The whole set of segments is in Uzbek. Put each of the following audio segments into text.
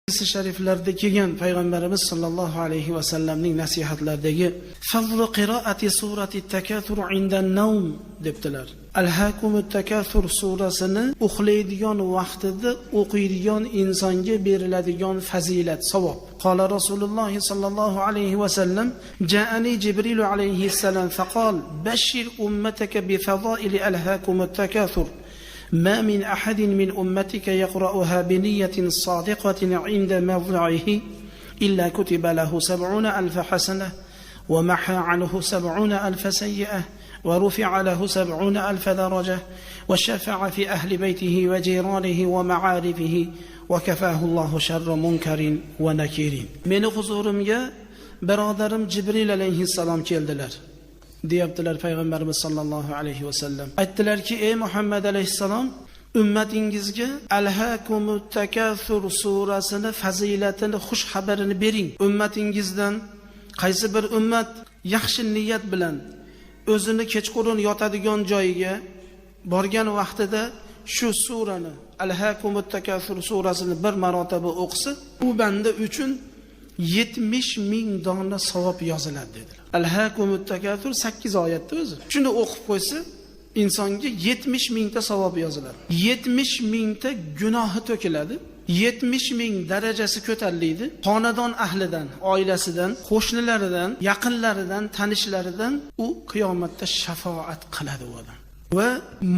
Hadis shariflarda kelgan payg'ambarimiz sollallohu alayhi va sallamning nasihatlaridagi fazlu qiraati surati takathur inda nawm debdilar. Alhaakumut takathur surasini uxlaydigan vaqtida o'qiydigan insonga beriladigan fazilat, savob. Qala Rasululloh sollallohu alayhi va sallam, ja'ani Jibril alayhi salam faqal bashir ummataka bi fadail alhaakumut takathur. ما من أحد من أمتك يقرأها بنية صادقة عند موضعه إلا كتب له 70,000 حسنة ومحى عنه 70,000 سيئة ورفع له 70,000 درجة وشفع في أهل بيته وجيرانه ومعارفه وكفاه الله شر منكر ونكير. من حضورمga برادرم جبريل عليه السلام keldilar. Deyaptilar payg'ambarimiz sollallohu alayhi va sallam. Aytdilarki, ey Muhammad alayhissalom, ummatingizga Alhaakumut takathur surasini fazilatini, xush xabarini bering. Ummatingizdan qaysi bir ummat yaxshi niyat bilan o'zini kechqurun yotadigan joyiga borgan vaqtida shu surani, Alhaakumut takathur surasini bir marotaba o'qisa, u banda uchun 70,000 dona savob yoziladi dedilar. Alhaakumut takathur 8 oyatda o'zi. Shuni o'qib qo'ysa, insonga 70,000 ta savob yoziladi. 70,000 ta gunohi to'kiladi. 70,000 darajasi ko'tariladi. Xonadon ahlidan, oilasidan, qo'shnilaridan, yaqinlaridan, tanishlaridan u qiyomatda shafaat qiladi u odam. Va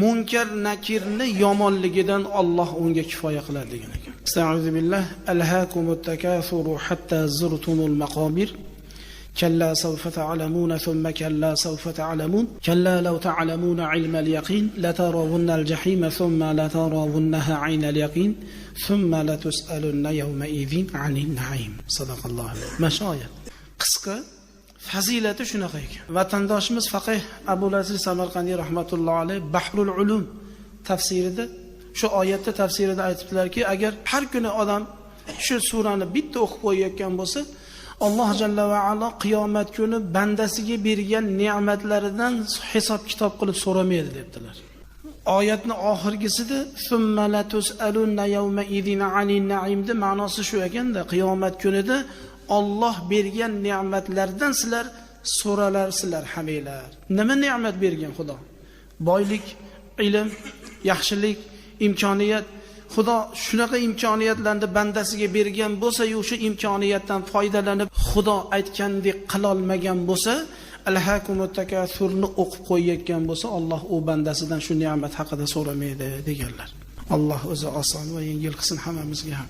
munkar nakirni yomonligidan Alloh unga kifoya qiladi degan ekan. Estağfiru billah. Alhaakumut takathur hatta zurtumul maqabir. كلا سوف تعلمون ثم كلا سوف تعلمون كلا لو تعلمون علم اليقين لترون الجحيم ثم لترونها عين اليقين ثم لتسألن يومئذ عن النعيم. صدق الله. مشايخ qisqa fazilati shunaqa ekan. Vatandoshimiz faqih Abul Aziz Samarqandiy rahmatullohi alayh Bahrul Ulum tafsirida shu oyatda tafsirida aytibdilarki, agar har kuni odam shu surani bitta o'qib qo'yayotgan bo'lsa, Alloh jalla va ala qiyomat kuni bandasiga bergan ne'matlaridan hisob kitob qilib so'ramaydi debdilar. Oyatning oxirgisida summa la tusalunna yawma idin anin na'imda ma'nosi shu ekanda, qiyomat kunida Alloh bergan ne'matlardan sizlar so'ralarsizlar haminglar. Nima ne'mat bergan Xudo? Boylik, ilm, yaxshilik, imkoniyat. Xudo shunaqa imkoniyatlarni bandasiga bergan bo'lsa-yu, shu imkoniyatdan foydalanib Xudo aytgandek qila olmagan bo'lsa, Alhaakumut takathurni o'qib qo'yayotgan bo'lsa, Alloh u bandasidan shu ne'mat haqida so'ramaydi deganlar. Alloh o'zi oson va yengil qilsin hammamizga ham.